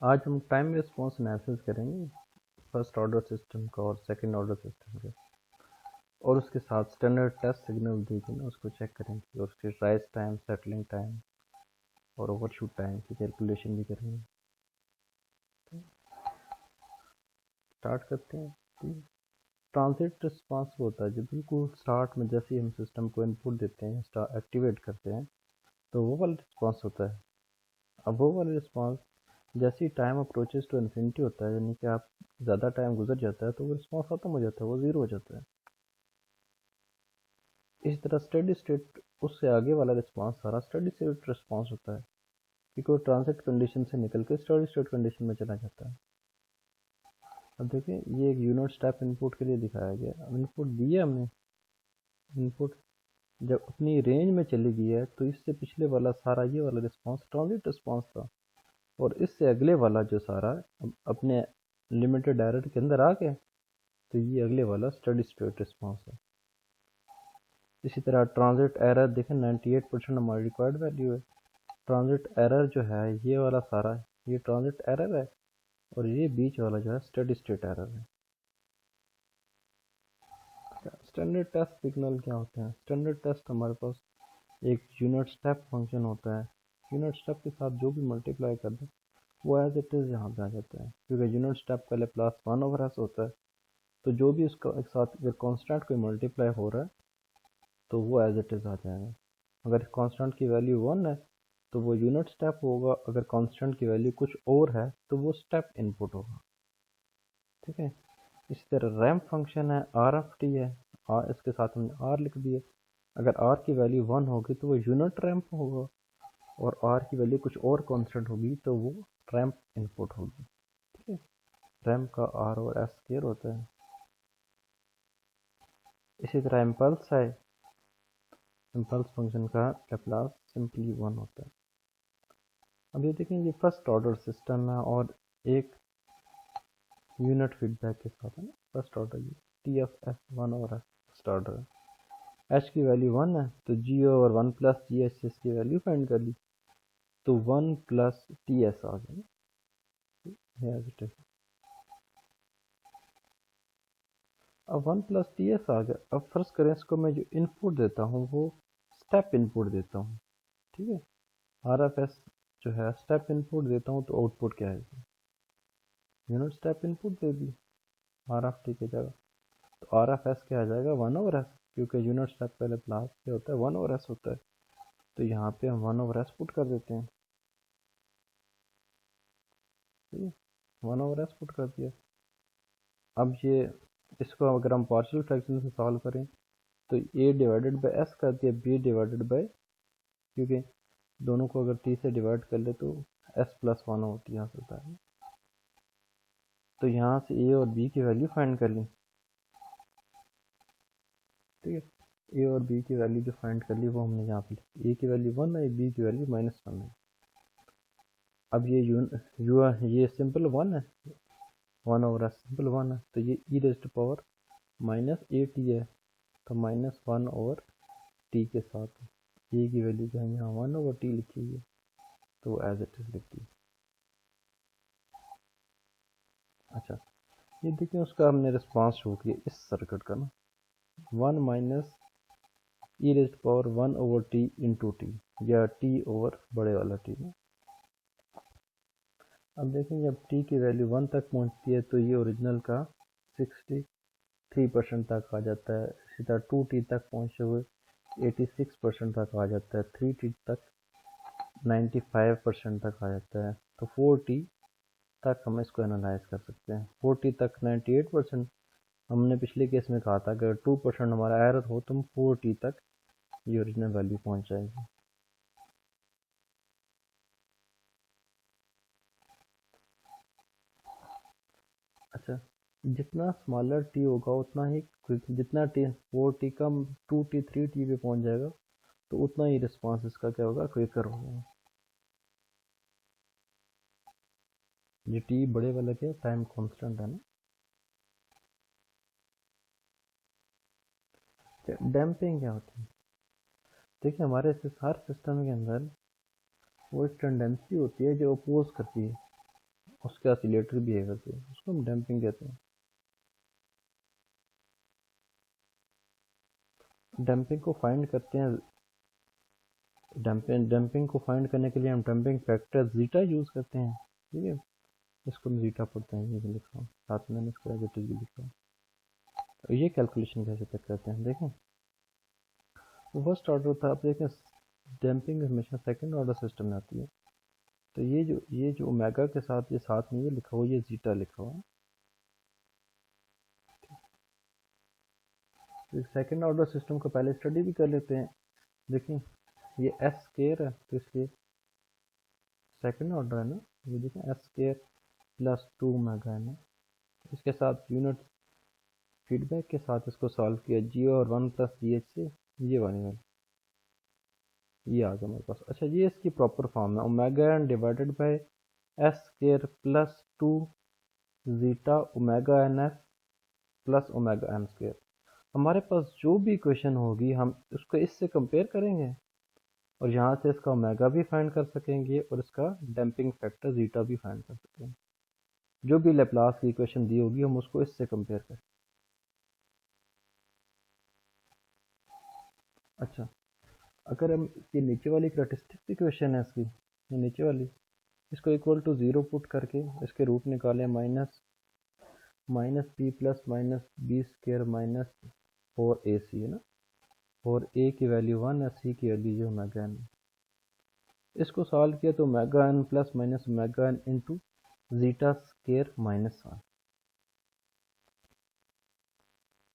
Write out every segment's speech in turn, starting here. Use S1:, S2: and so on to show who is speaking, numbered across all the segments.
S1: आज हम time response analysis करेंगे फर्स्ट ऑर्डर सिस्टम का और सेकंड ऑर्डर सिस्टम का, और उसके साथ स्टैंडर्ड टेस्ट सिग्नल दी गई ना उसको चेक करेंगे, और उसके राइज टाइम, सेटलिंग टाइम और ओवरशूट टाइम की कैलकुलेशन भी करेंगे। स्टार्ट करते हैं। ट्रांजिट रिस्पॉन्स होता है जो बिल्कुल स्टार्ट में जैसे ही हम सिस्टम को इनपुट देते हैं, एक्टिवेट करते हैं, तो वो वाला रिस्पॉन्स होता है। अब वो वाला रिस्पॉन्स जैसे ही टाइम अप्रोचेस टू इन्फिनिटी होता है, यानी कि आप ज़्यादा टाइम गुजर जाता है, तो वो रिस्पॉन्स खत्म हो जाता है, वो ज़ीरो हो जाता है। इसी तरह स्टेडी स्टेट, उससे आगे वाला रिस्पॉन्स सारा स्टेडी स्टेट रिस्पॉन्स होता है, क्योंकि वो ट्रांजिट कंडीशन से निकल के स्टेडी स्टेट कंडीशन में चला जाता है। अब देखिए, ये एक यूनिट स्टेप इनपुट के लिए दिखाया गया। अब इनपुट दिया हमने, इनपुट जब अपनी रेंज में चली गई है, तो इससे पिछले वाला सारा ये वाला रिस्पॉन्स ट्रांजिट रिस्पॉन्स था, और इससे अगले वाला जो सारा अपने लिमिटेड एरर के अंदर आ गया, तो ये अगले वाला स्टेडी स्टेट रिस्पॉन्स है। इसी तरह ट्रांजिट एरर देखें, 98% हमारी रिक्वायर्ड वैल्यू है। ट्रांजिट एरर जो है ये वाला सारा, ये ट्रांजिट एरर है, और ये बीच वाला जो है स्टेडी स्टेट एरर है। स्टैंडर्ड टेस्ट सिग्नल क्या होते हैं? स्टैंडर्ड टेस्ट हमारे पास एक यूनिट स्टेप फंक्शन होता है। यूनिट स्टेप के साथ जो भी मल्टीप्लाई कर दे वो एज इट इज़ यहाँ पे आ जाता है, क्योंकि यूनिट स्टेप पहले प्लस 1/s होता है, तो जो भी उसका एक साथ अगर कॉन्स्टेंट कोई मल्टीप्लाई हो रहा है तो वो एज इट इज़ आ जाएगा। अगर कांस्टेंट की वैल्यू 1 है तो वो यूनिट स्टेप होगा, अगर कांस्टेंट की वैल्यू कुछ और है तो वो स्टेप इनपुट होगा। ठीक है। इसी तरह रैंप फंक्शन है, आर एफ टी है, इसके साथ हमने आर लिख दिया। अगर आर की वैल्यू 1 होगी तो वो यूनिट रैंप होगा, और आर की वैल्यू कुछ और कांस्टेंट होगी तो वो रैंप इनपुट होगी। ठीक है। रैंप का आर और एस स्क्वायर होता है। इसी तरह इम्पल्स है, इम्पल्स फंक्शन का लैप्लास सिंपली 1 होता है। अब ये देखें, ये फर्स्ट ऑर्डर सिस्टम है और एक यूनिट फीडबैक के साथ है ना। फर्स्ट ऑर्डर ये टी एफ एस 1 और फर्स्ट ऑर्डर है। एच की वैल्यू 1 है तो G over 1 plus G H S की वैल्यू फाइंड कर ली, तो 1 प्लस टी एस आ गया। अब 1 प्लस टी एस आ गया। अब फर्स्ट करें, इसको मैं जो इनपुट देता हूँ वो स्टेप इनपुट देता हूँ। ठीक है। आर एफ एस जो है स्टेप इनपुट देता हूँ, तो आउटपुट क्या है? यूनिट स्टेप इनपुट दे दी आर एफ टी की जगह, तो आर एफ एस क्या आ जाएगा? 1/s, क्योंकि यूनिट स्टेप पहले प्लस क्या होता है? 1/s होता है, तो यहाँ पे हम 1/s पुट कर देते हैं। ठीक है, 1/s पुट कर दिया। अब ये इसको अगर हम पार्शियल फ्रैक्शन से सॉल्व करें तो a डिवाइडेड बाई एस कर दिया, b डिवाइडेड बाई, क्योंकि दोनों को अगर t से डिवाइड कर ले तो s प्लस 1 होती है, यहाँ से होता है। तो यहाँ से a और b की वैल्यू फाइंड कर ली। ठीक है, a और b की वैल्यू जो फाइंड कर ली वो हमने यहाँ पे लिखी। a की वैल्यू 1 है, b की वैल्यू -1 है। अब ये सिंपल 1 है, 1/s सिंपल 1 है, तो ये e raise to power -at है, तो -1/t के साथ a की वैल्यू जो है यहाँ 1/t लिखी हुई है, तो वो एज इट इज लिख दी। अच्छा, ये देखिए, उसका हमने रिस्पॉन्स शो किया इस सर्किट का ना, 1 minus E raise to power 1/t into टी, या t ओवर बड़े वाला t में। अब देखेंगे, जब t की वैल्यू 1 तक पहुंचती है तो ये ओरिजिनल का 63% तक आ जाता है। इसी तरह 2t तक पहुंचते हुए 86% तक आ जाता है। 3t तक 95% तक आ जाता है। तो 4t तक हम इसको एनालाइज कर सकते हैं। 4t तक 98%, हमने पिछले केस में कहा था अगर 2% हमारा एरर हो तो हम 4t तक ये ओरिजिनल वैल्यू पहुंच जाएगी। अच्छा, जितना स्मॉलर टी होगा उतना ही क्विक, जितना टी 4t कम 2t 3t पे पहुंच जाएगा तो उतना ही रिस्पॉन्स इसका क्या होगा? क्विकर होगा। ये टी बड़े वाला क्या टाइम कांस्टेंट है ना। डैम्पिंग क्या होती है? देखिए, हमारे हर सिस्टम के अंदर वो एक टेंडेंसी होती है जो अपोज करती है। उसके ऑसिलेटरी बिहेवियर पे, उसको हम डैम्पिंग कहते हैं। डैम्पिंग को फाइंड करते हैं, डैम्पिंग को फाइंड करने के लिए हम डैम्पिंग फैक्टर जीटा यूज़ करते हैं। ठीक है, इसको हम जीटा पढ़ते हैं, ये भी लिख रहा हूँ साथ में, मैंने इसको एज इट इज भी लिखा हूँ। तो ये कैलकुलेशन कैसे तक करते हैं देखें। तो फर्स्ट ऑर्डर था, आप देखें डैम्पिंग हमेशा सेकंड ऑर्डर सिस्टम में आती है। तो ये जो ओमेगा के साथ, ये साथ में ये लिखा हुआ, ये जीटा लिखा हुआ है। तो सेकंड ऑर्डर सिस्टम को पहले स्टडी भी कर लेते हैं। देखें ये एस स्केयर है, तो इसलिए सेकंड ऑर्डर है ना, ये देखें एस स्केयर प्लस 2 ओमेगा है ना। इसके साथ यूनिट फीडबैक के साथ इसको सॉल्व किया, जी और 1 प्लस जी एच से ये वाली ये आ गया मेरे पास। अच्छा, ये इसकी प्रॉपर फॉर्म है, omega N divided by S square plus 2 zeta omega N S plus omega N square. हमारे पास जो भी इक्वेशन होगी हम उसको इससे कंपेयर करेंगे और यहाँ से इसका ओमेगा भी फाइंड कर सकेंगे और इसका डैम्पिंग फैक्टर जीटा भी फाइंड कर सकेंगे। जो भी लेप्लास की इक्वेशन दी होगी हम उसको इससे कंपेयर करें। अच्छा, अगर हम ये नीचे वाली करैक्टरिस्टिक इक्वेशन है इसकी, ये नीचे वाली, इसको इक्वल टू 0 पुट करके इसके रूट निकालें, minus B plus minus B square minus 4ac है ना, और a की वैल्यू 1 है, c की वैल्यू जो ओमेगा एन। इसको सॉल्व किया तो omega N plus minus omega N into zeta square minus 1।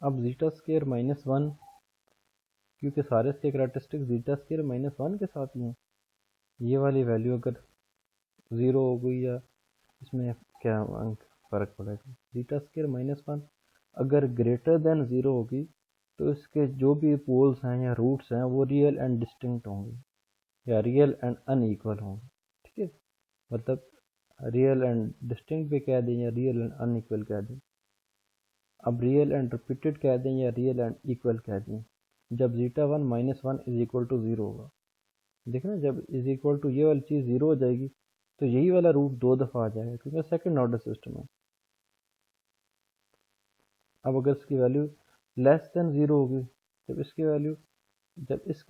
S1: अब जीटा स्केयर माइनस 1, क्योंकि सारे इसके करैक्टरिस्टिक जीटा स्केयर माइनस 1 के साथ ही हैं, ये वाली वैल्यू अगर 0 हो गई या इसमें क्या अंक फ़र्क पड़ेगा, जीटा स्केयर माइनस 1 अगर ग्रेटर देन 0 होगी तो इसके जो भी पोल्स हैं या रूट्स हैं वो रियल एंड डिस्टिंक्ट होंगे या रियल एंड अनइक्वल होंगे। ठीक है, मतलब रियल एंड डिस्टिंक्ट भी कह दें या रियल एंड अनइक्वल कह दें। अब रियल एंड रिपीटेड कह दें या रियल एंड इक्वल कह दें, जब zeta 1 minus 1 is equal to 0 होगा। देखना जब इज इक्वल टू ये वाली चीज़ 0 हो जाएगी तो यही वाला रूट 2 दफ़ा आ जाएगा, क्योंकि सेकंड ऑर्डर सिस्टम है। अब अगर इसकी वैल्यू लेस देन 0 होगी, जब इसकी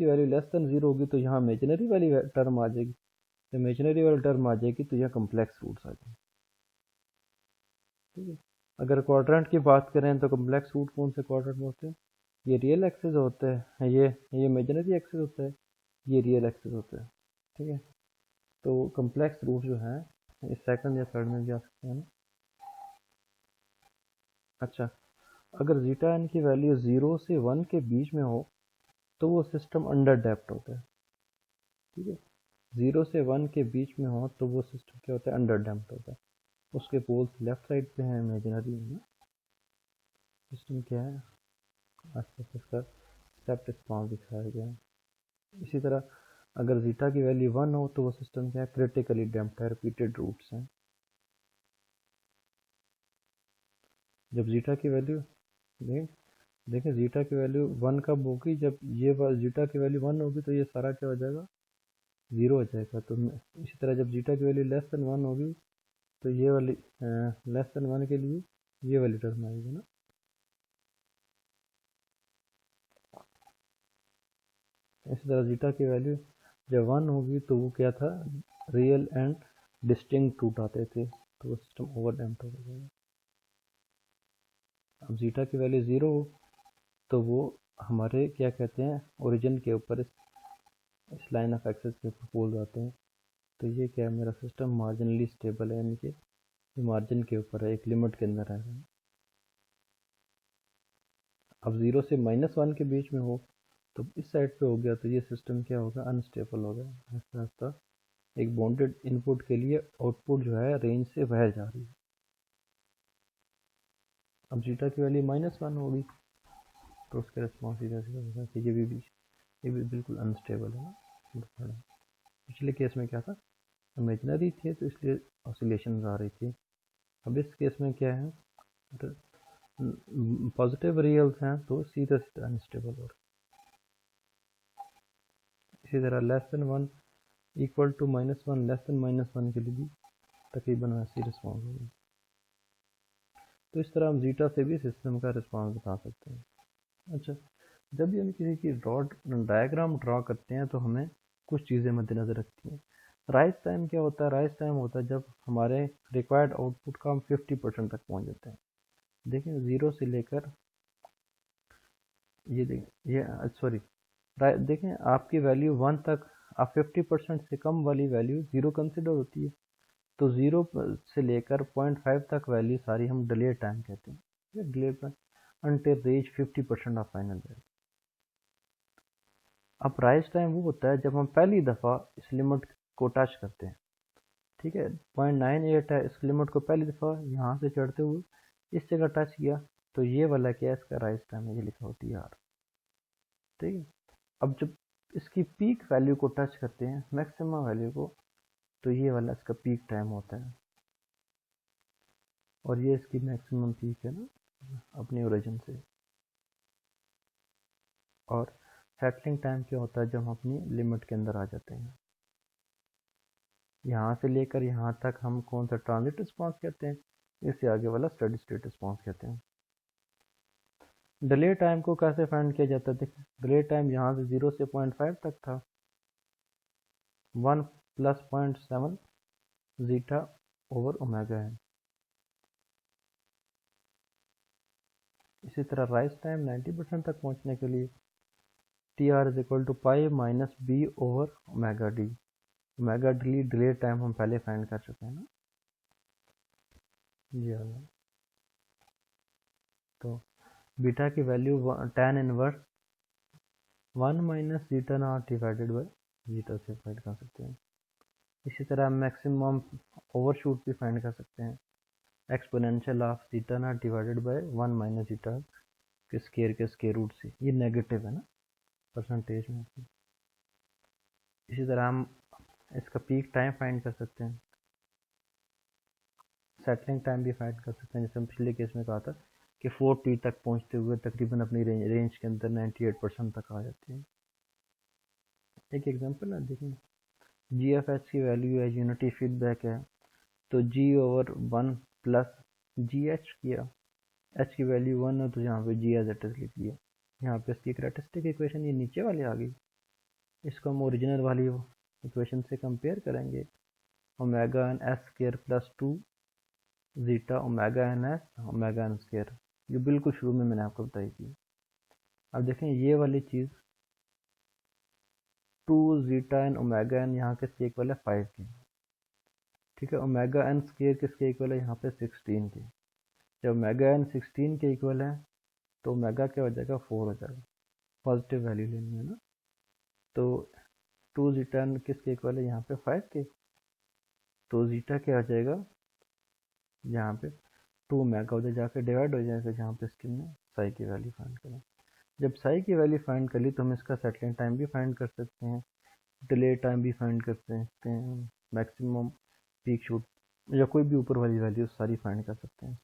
S1: वैल्यू लेस देन 0 होगी तो यहाँ इमेजिनरी वाली टर्म आ जाएगी, जब इमेजिनरी वाली टर्म आ जाएगी तो यहाँ कम्प्लेक्स रूट्स आ जाएंगे। ठीक है, अगर क्वाड्रेंट की बात करें तो कम्प्लेक्स रूट कौन से क्वाड्रेंट में होते हैं, ये रियल एक्सिस होते हैं, ये इमेजिनरी एक्सिस होता है, ये रियल एक्सिस होता है। ठीक है, तो कम्प्लेक्स रूट जो है इस सेकंड या थर्ड में भी आ सकते हैं ना। अच्छा, अगर जीटा एन की वैल्यू 0 से 1 के बीच में हो तो वो सिस्टम अंडर डेप्ट होता है। ठीक है, 0 से 1 के बीच में हो तो वो सिस्टम क्या होता है, अंडर डैम्प्ड होता है। उसके पोल्स लेफ्ट साइड पे हैं, इमेजिनरी है ना। सिस्टम क्या है, आसपास इसका स्टेप रिस्पॉन्स दिखाया गया है। इसी तरह अगर जीटा की वैल्यू 1 हो तो वो सिस्टम क्या है, क्रिटिकली डैम्प्ड है, रिपीटेड रूट्स हैं। जब जीटा की वैल्यू देखें जीटा की वैल्यू 1 कब होगी, जब ये जीटा की वैल्यू 1 होगी तो ये सारा क्या हो जाएगा, 0 हो जाएगा। तो इसी तरह जब जीटा की वैल्यू लेस देन 1 होगी तो ये वाली लेस देन 1 के लिए ये वाली टर्म आएगी ना। इसी तरह जीटा की वैल्यू जब 1 होगी तो वो क्या था, रियल एंड डिस्टिंक्ट रूट आते थे, तो वो सिस्टम ओवर डैम्प्ड हो जाएगा। अब जीटा की वैल्यू 0 हो तो वो हमारे क्या कहते हैं, ओरिजिन के ऊपर इस लाइन ऑफ एक्सिस के ऊपर पोल आते हैं। तो ये क्या है, मेरा सिस्टम मार्जिनली स्टेबल है, यानी कि मार्जिन के ऊपर है, एक लिमिट के अंदर है। अब 0 से -1 के बीच में हो तो इस साइड पे हो गया तो ये सिस्टम क्या होगा, अनस्टेबल होगा। आहिस्ता आहिस्ता एक बाउंडेड इनपुट के लिए आउटपुट जो है रेंज से बाहर जा रही है। अब जीटा की वैल्यू -1 होगी तो उसका रिस्पॉन्स सीधा सीधा होगा कि ये भी बिल्कुल अनस्टेबल है ना। पिछले केस में क्या था, इमेजिनरी थे तो इसलिए ऑसिलेशन आ रही थी। अब इस केस में क्या है, पॉजिटिव रियल्स हैं तो सीधा सीधा अनस्टेबल हो रहा है। इसी तरह less than 1 equal to -1 less than -1 के लिए भी तकरीबन वैसी रिस्पॉन्स होगी। तो इस तरह हम जीटा से भी सिस्टम का रिस्पॉन्स बता सकते हैं। अच्छा, जब भी हम किसी की डायग्राम ड्रॉ करते हैं तो हमें कुछ चीज़ें मद्देनज़र रखती हैं। राइज टाइम क्या होता है? राइज टाइम होता है जब हमारे रिक्वायर्ड आउटपुट का हम 50% तक पहुंच जाते हैं। देखें 0 से लेकर ये देखें, ये सॉरी, देखें आपकी वैल्यू 1 तक, आप 50% से कम वाली वैल्यू 0 कंसिडर होती है। तो 0 से लेकर 0.5 तक वैल्यू सारी हम डिले टाइम कहते हैं। Delay time until reach 50% of final value. अब राइज टाइम वो होता है जब हम पहली दफ़ा इस लिमिट को टच करते हैं। ठीक है, 0.98 है, इस लिमिट को पहली दफ़ा यहाँ से चढ़ते हुए इस जगह टच किया, तो ये वाला क्या है, इसका राइज टाइम है, ये लिखा होती है आर। ठीक है, अब जब इसकी पीक वैल्यू को टच करते हैं, मैक्सिमम वैल्यू को, तो ये वाला इसका पीक टाइम होता है, और ये इसकी मैक्सिमम पीक है ना अपनी ओरिजिन से। और सेटलिंग टाइम क्या होता है? जब हम अपनी लिमिट के अंदर आ जाते हैं। यहाँ से लेकर यहाँ तक हम कौन सा ट्रांजिट रिस्पॉन्स कहते हैं, इससे आगे वाला स्टेडी स्टेट रिस्पॉन्स कहते हैं। डिले टाइम को कैसे फाइंड किया जाता है? देखिए, डिले टाइम यहाँ से 0 से 0.5 तक था, 1 + 0.7 जीटा ओवर ओमेगा है। इसी तरह राइज टाइम 90% तक पहुँचने के लिए TR = pi minus B over omega D. Omega D delay time हम पहले फाइंड कर चुके हैं ना जी। तो बीटा की value tan inverse 1 - zeta not divided by zeta से फाइंड कर सकते हैं। इसी तरह मैक्सिमम ओवरशूट भी फाइंड कर सकते हैं, exponential of zeta not divided by 1 - zeta के स्केयर रूट से। ये नेगेटिव है ना परसेंटेज में। इसी तरह हम इसका पीक टाइम फाइंड कर सकते हैं, सेटलिंग टाइम भी फाइंड कर सकते हैं, जैसे हम पिछले केस में कहा था कि 4T तक पहुंचते हुए तकरीबन अपनी रेंज के अंदर 98% तक आ जाती है। एक एग्जांपल है, देखें GFH की वैल्यू है, यूनिटी फीडबैक है, तो G/1 प्लस GH किया, H की वैल्यू 1 है तो यहाँ पे G एज इट इज लिख दिया। यहाँ पे इसकी कैरेक्टरिस्टिक इक्वेशन ये नीचे वाली आ गई, इसको हम ओरिजिनल वाली इक्वेशन से कंपेयर करेंगे। Omega N S square plus 2 zeta omega N S omega N square, ये बिल्कुल शुरू में मैंने आपको बताई थी। अब देखें ये वाली चीज़ 2 जीटा एन ओमेगा एन यहाँ किसके इक्वल है? 5 के। ठीक है, ओमेगा एन स्क्वायर किसके इक्वल है? यहाँ पे 16 के। जब ओमेगा एन 16 के इक्वल है तो ओमेगा क्या हो जाएगा? 4 हो जाएगा। पॉजिटिव वैल्यू लेनी है ना, तो 2 जीटा एन किसके इक्वल है? यहाँ पे 5 के, तो जीटा क्या आ जाएगा? यहाँ पे 2 ओमेगा उधर जाकर डिवाइड हो जाएगा, जहाँ पे इसकी में साई की वैल्यू फाइंड करें। जब साई की वैल्यू फाइंड कर ली तो हम इसका सेटलिंग टाइम भी फाइंड कर सकते हैं, डिले टाइम भी फाइंड कर सकते हैं, मैक्सिमम पीक शूट या कोई भी ऊपर वाली वैल्यू सारी फाइंड कर सकते हैं।